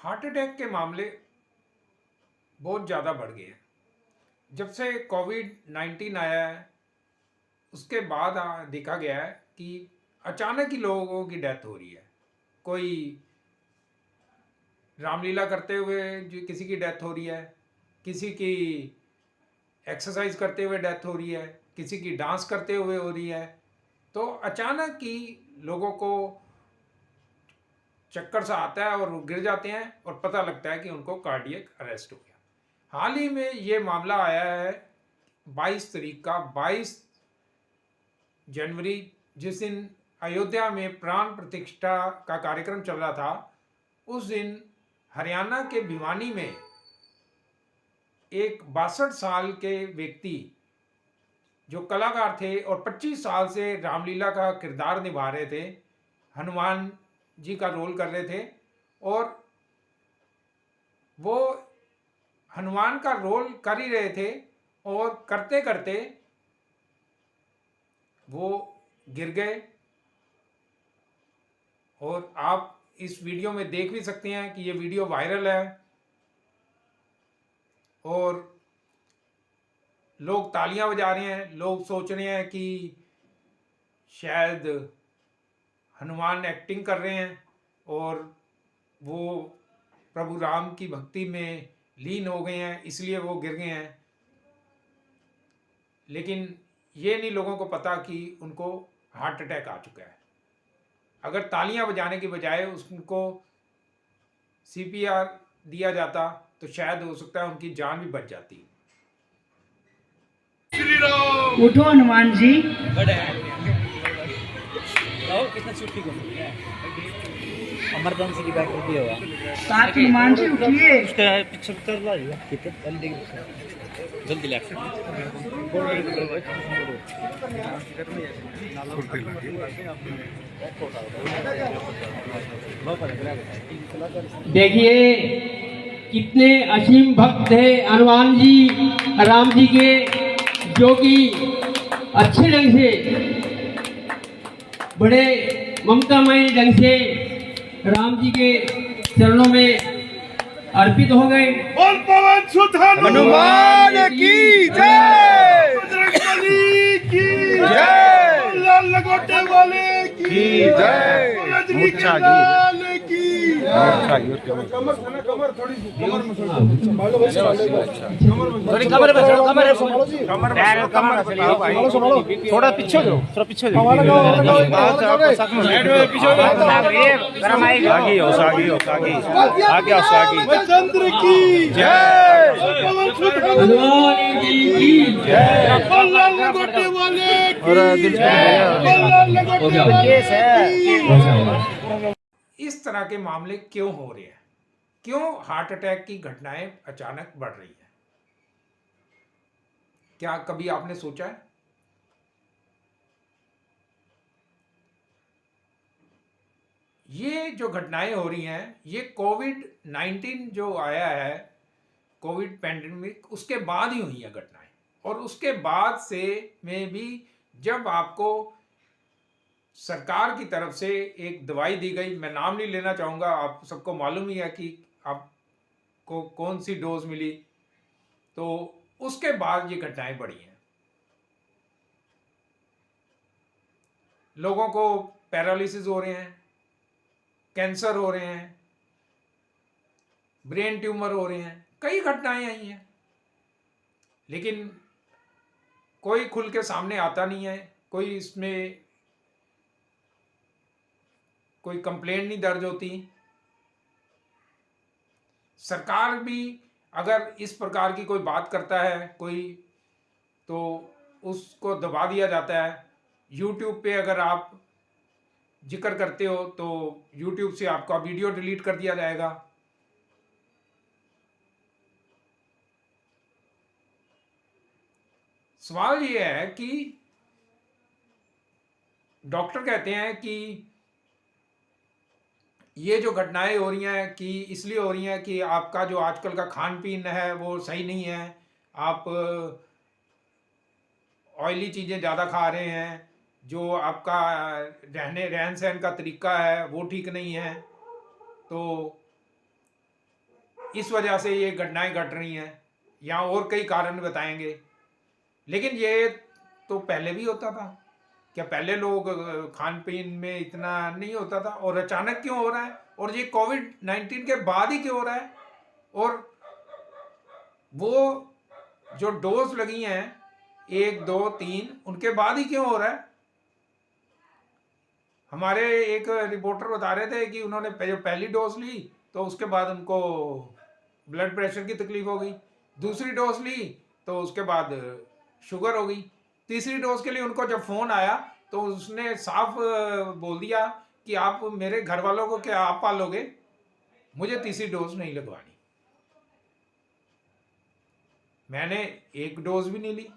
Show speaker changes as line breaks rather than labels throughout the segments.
Heart attack के मामले बहुत ज़्यादा बढ़ गए हैं। जब से कोविड-19 आया है, उसके बाद देखा गया है कि अचानक ही लोगों की डेथ हो रही है। कोई रामलीला करते हुए जो किसी की डेथ हो रही है, किसी की एक्सरसाइज करते हुए डेथ हो रही है, किसी की डांस करते हुए हो रही है। तो अचानक ही लोगों को चक्कर सा आता है और वो गिर जाते हैं और पता लगता है कि उनको कार्डियक अरेस्ट हो गया। हाल ही में ये मामला आया है 22 तारीख का, 22 जनवरी, जिस दिन अयोध्या में प्राण प्रतिष्ठा का कार्यक्रम चल रहा था, उस दिन हरियाणा के भिवानी में एक 62 साल के व्यक्ति जो कलाकार थे और 25 साल से रामलीला का किरदार निभा रहे थे, हनुमान जी का रोल कर रहे थे, और वो हनुमान का रोल कर ही रहे थे और करते करते वो गिर गए। और आप इस वीडियो में देख भी सकते हैं कि ये वीडियो वायरल है और लोग तालियां बजा रहे हैं। लोग सोच रहे हैं कि शायद हनुमान एक्टिंग कर रहे हैं और वो प्रभु राम की भक्ति में लीन हो गए हैं, इसलिए वो गिर गए हैं। लेकिन ये नहीं लोगों को पता कि उनको हार्ट अटैक आ चुका है। अगर तालियां बजाने की बजाय उसको सीपीआर दिया जाता तो शायद हो सकता है उनकी जान भी बच जाती।
उठो हनुमान जी।
इमरजेंसी की बैटरी भी होगा।
साथ हनुमान जी उठिए।
उसका पीछे कर ला ठीक है, जल्दी लेफ्ट
देखिए कितने असीम भक्त थे हनुमान जी राम जी के, जो कि अच्छे ढंग से बड़े ममतामय ढंग से राम जी के चरणों में अर्पित हो गए।
बोल पवन सुत हनुमान की जय, बजरंगबली की जय, लाल लंगोटे वाले की जय, रजनी के लाल की
थोड़ा पीछे हो, थोड़ा पीछे हो, आगे
चंद्र की जय, पवन सुत हनुमान की जय, लाल लंगोटे वाले की जय, लाल लंगोटे वाले की।
इस तरह के मामले क्यों हो रहे हैं? क्यों हार्ट अटैक की घटनाएं अचानक बढ़ रही हैं? क्या कभी आपने सोचा है? ये जो घटनाएं हो रही हैं, ये कोविड-19 जो आया है, कोविड पैंडेमिक, उसके बाद ही हुई हैं घटनाएं। और उसके बाद से में भी जब आपको सरकार की तरफ से एक दवाई दी गई, मैं नाम नहीं लेना चाहूँगा, आप सबको मालूम ही है कि आपको कौन सी डोज मिली, तो उसके बाद ये घटनाएं बढ़ी हैं। लोगों को पैरालिसिस हो रहे हैं, कैंसर हो रहे हैं, ब्रेन ट्यूमर हो रहे हैं, कई घटनाएं आई हैं, लेकिन कोई खुल के सामने आता नहीं है। कोई इसमें कोई कंप्लेंट नहीं दर्ज होती। सरकार भी अगर इस प्रकार की कोई बात करता है कोई, तो उसको दबा दिया जाता है। यूट्यूब पे अगर आप जिक्र करते हो तो यूट्यूब से आपका वीडियो डिलीट कर दिया जाएगा। सवाल ये है कि डॉक्टर कहते हैं कि ये जो घटनाएं हो रही हैं कि इसलिए हो रही हैं कि आपका जो आजकल का खान पीन है वो सही नहीं है, आप ऑयली चीज़ें ज़्यादा खा रहे हैं, जो आपका रहन सहन का तरीका है वो ठीक नहीं है। तो इस वजह से ये घटनाएं घट रही हैं, या और कई कारण बताएंगे। लेकिन ये तो पहले भी होता था। क्या पहले लोग खान पीन में इतना नहीं होता था, और अचानक क्यों हो रहा है? और ये कोविड-19 के बाद ही क्यों हो रहा है? और वो जो डोज लगी हैं 1, 2, 3 उनके बाद ही क्यों हो रहा है? हमारे एक रिपोर्टर बता रहे थे कि उन्होंने जो पहली डोज ली तो उसके बाद उनको ब्लड प्रेशर की तकलीफ हो गई, दूसरी डोज ली तो उसके बाद शुगर हो गई, तीसरी डोज के लिए उनको जब फोन आया तो उसने साफ बोल दिया कि आप मेरे घर वालों को क्या आप पालोगे, मुझे तीसरी डोज नहीं लगवानी। मैंने एक डोज भी नहीं ली,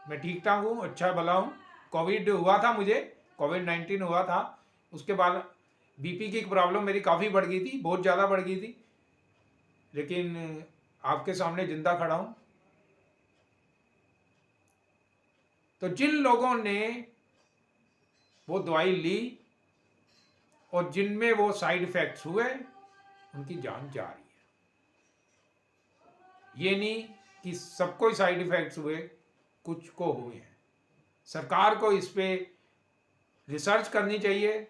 मैं ठीक ठाक हूँ, अच्छा भला हूँ। कोविड हुआ था, मुझे कोविड-19 हुआ था, उसके बाद बीपी की प्रॉब्लम मेरी काफ़ी बढ़ गई थी, बहुत ज़्यादा बढ़ गई थी, लेकिन आपके सामने जिंदा खड़ा हूँ। तो जिन लोगों ने वो दवाई ली और जिनमें वो साइड इफेक्ट्स हुए, उनकी जान जा रही है। ये नहीं कि सबको ही साइड इफेक्ट्स हुए, कुछ को हुए हैं। सरकार को इस पे रिसर्च करनी चाहिए,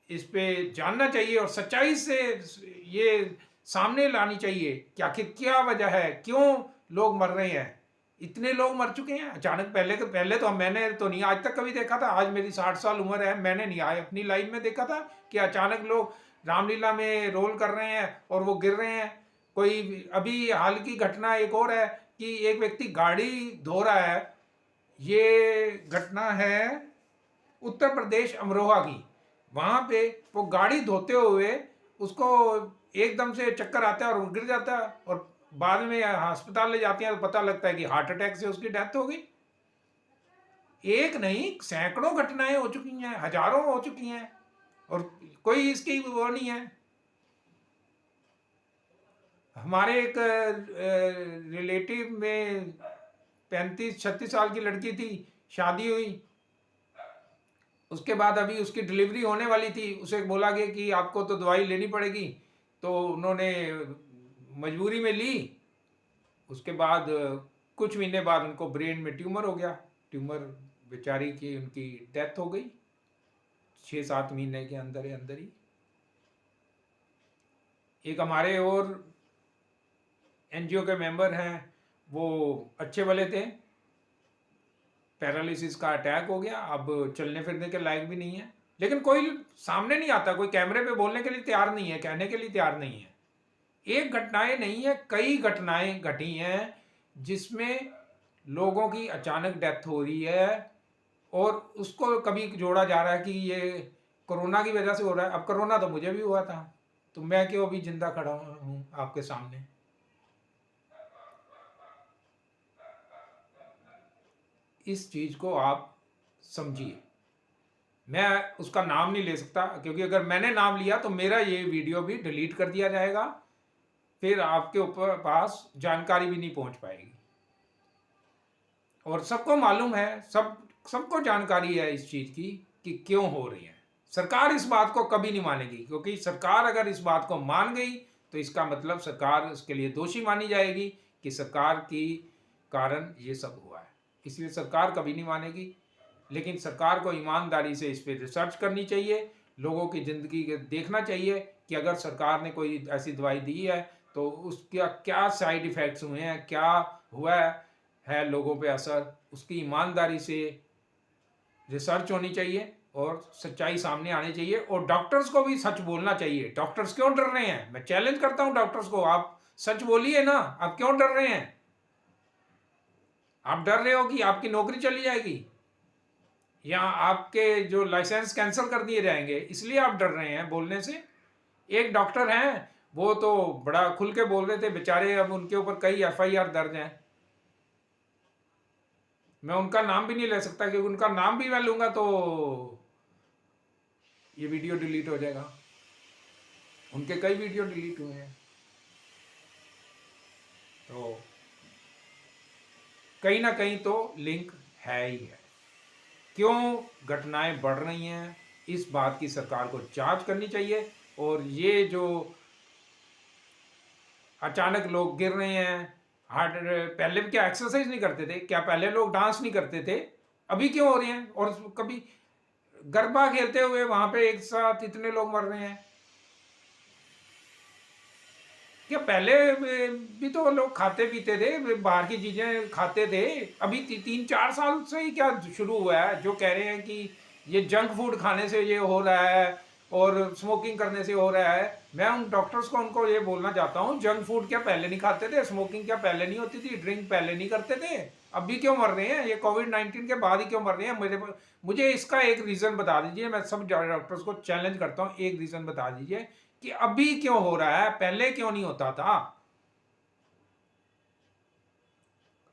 इस पे जानना चाहिए और सच्चाई से ये सामने लानी चाहिए कि आखिर क्या वजह है, क्यों लोग मर रहे हैं। इतने लोग मर चुके हैं अचानक। पहले तो मैंने तो नहीं आज तक कभी देखा था, आज मेरी 60 साल उम्र है, मैंने नहीं आए अपनी लाइफ में देखा था कि अचानक लोग रामलीला में रोल कर रहे हैं और वो गिर रहे हैं। कोई अभी हाल की घटना एक और है कि एक व्यक्ति गाड़ी धो रहा है, ये घटना है उत्तर प्रदेश अमरोहा की। वहाँ पे वो गाड़ी धोते हुए उसको एकदम से चक्कर आता है और वो गिर जाता है, और बाद में अस्पताल ले जाते हैं तो पता लगता है कि हार्ट अटैक से उसकी डेथ हो गई। एक नहीं, सैकड़ों घटनाएं हो चुकी हैं, हजारों हो चुकी हैं, और कोई इसकी वो नहीं है। हमारे एक रिलेटिव में 35-36 साल की लड़की थी, शादी हुई, उसके बाद अभी उसकी डिलीवरी होने वाली थी, उसे बोला गया कि आपको तो दवाई लेनी पड़ेगी, तो उन्होंने मजबूरी में ली। उसके बाद कुछ महीने बाद उनको ब्रेन में ट्यूमर हो गया, ट्यूमर बेचारी की उनकी डेथ हो गई 6-7 महीने के अंदर ही। एक हमारे और एनजीओ के मेंबर हैं, वो अच्छे वाले थे, पैरालिसिस का अटैक हो गया, अब चलने फिरने के लायक भी नहीं है, लेकिन कोई सामने नहीं आता, कोई कैमरे पे बोलने के लिए तैयार नहीं है, कहने के लिए तैयार नहीं है। एक घटनाएं नहीं है, कई घटनाएं घटी हैं जिसमें लोगों की अचानक डेथ हो रही है, और उसको कभी जोड़ा जा रहा है कि ये कोरोना की वजह से हो रहा है। अब कोरोना तो मुझे भी हुआ था, तो मैं क्यों अभी जिंदा खड़ा हूँ आपके सामने। इस चीज को आप समझिए। मैं उसका नाम नहीं ले सकता, क्योंकि अगर मैंने नाम लिया तो मेरा ये वीडियो भी डिलीट कर दिया जाएगा, फिर आपके ऊपर पास जानकारी भी नहीं पहुंच पाएगी। और सबको मालूम है, सबको जानकारी है इस चीज की कि क्यों हो रही है। सरकार इस बात को कभी नहीं मानेगी, क्योंकि सरकार अगर इस बात को मान गई तो इसका मतलब सरकार उसके लिए दोषी मानी जाएगी कि सरकार की कारण ये सब हुआ है। इसलिए सरकार कभी नहीं मानेगी, लेकिन सरकार को ईमानदारी से इस पर रिसर्च करनी चाहिए, लोगों की ज़िंदगी देखना चाहिए कि अगर सरकार ने कोई ऐसी दवाई दी है तो उसका क्या साइड इफ़ेक्ट्स हुए हैं, क्या हुआ है लोगों पे असर, उसकी ईमानदारी से रिसर्च होनी चाहिए और सच्चाई सामने आनी चाहिए। और डॉक्टर्स को भी सच बोलना चाहिए। डॉक्टर्स क्यों डर रहे हैं? मैं चैलेंज करता हूँ डॉक्टर्स को, आप सच बोलिए ना, आप क्यों डर रहे हैं? आप डर रहे हो कि आपकी नौकरी चली जाएगी या आपके जो लाइसेंस कैंसिल कर दिए जाएंगे, इसलिए आप डर रहे हैं बोलने से। एक डॉक्टर हैं, वो तो बड़ा खुल के बोल रहे थे बेचारे, अब उनके ऊपर कई FIR दर्ज हैं। मैं उनका नाम भी नहीं ले सकता, क्योंकि उनका नाम भी मैं लूंगा तो ये वीडियो डिलीट हो जाएगा। उनके कई वीडियो डिलीट हुए हैं। तो कहीं ना कहीं तो लिंक है ही है। क्यों घटनाएं बढ़ रही हैं, इस बात की सरकार को जांच करनी चाहिए। और ये जो अचानक लोग गिर रहे हैं, हार्ट। पहले भी क्या एक्सरसाइज नहीं करते थे? क्या पहले लोग डांस नहीं करते थे? अभी क्यों हो रहे हैं? और कभी गरबा खेलते हुए वहां पे एक साथ इतने लोग मर रहे हैं। क्या पहले भी तो लोग खाते पीते थे, बाहर की चीजें खाते थे? अभी 3-4 साल से ही क्या शुरू हुआ है जो कह रहे हैं कि ये जंक फूड खाने से ये हो रहा है और स्मोकिंग करने से हो रहा है। मैं उन डॉक्टर्स को उनको ये बोलना चाहता हूँ, जंक फूड क्या पहले नहीं खाते थे? स्मोकिंग क्या पहले नहीं होती थी? ड्रिंक पहले नहीं करते थे? अभी क्यों मर रहे हैं? ये कोविड-19 के बाद ही क्यों मर रहे हैं? मुझे इसका एक रीजन बता दीजिए। मैं सब डॉक्टर्स को चैलेंज करता हूँ, एक रीजन बता दीजिए कि अभी क्यों हो रहा है, पहले क्यों नहीं होता था?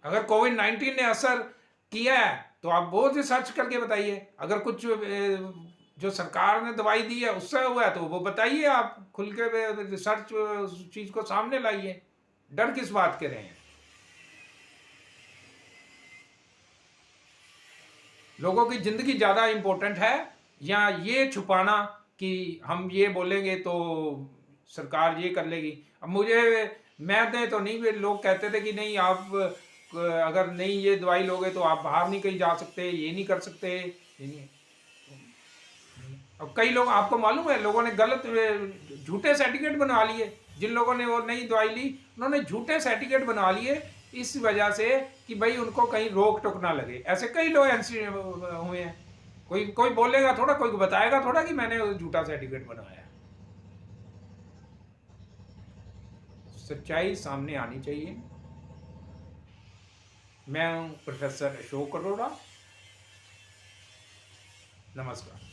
अगर कोविड-19 ने असर किया है तो आप बहुत रिसर्च करके बताइए। अगर कुछ जो सरकार ने दवाई दी है उससे हुआ है तो वो बताइए, आप खुल के रिसर्च चीज को सामने लाइए। डर किस बात के रहे हैं? लोगों की जिंदगी ज्यादा इंपॉर्टेंट है या ये छुपाना कि हम ये बोलेंगे तो सरकार ये कर लेगी? अब मैं तो नहीं, लोग कहते थे कि नहीं, आप अगर नहीं ये दवाई लोगे तो आप बाहर नहीं कहीं जा सकते, ये नहीं कर सकते, ये नहीं। अब कई लोग, आपको मालूम है, लोगों ने गलत झूठे सर्टिफिकेट बनवा लिए। जिन लोगों ने वो नई दवाई ली उन्होंने झूठे सर्टिफिकेट बनवा लिए इस वजह से कि भाई उनको कहीं रोक टोक ना लगे। ऐसे कई लोग हुए हैं। कोई बोलेगा थोड़ा, कोई बताएगा थोड़ा कि मैंने झूठा सर्टिफिकेट बनवाया। सच्चाई सामने आनी चाहिए। मैं हूं प्रोफेसर अशोक अरोड़ा। नमस्कार।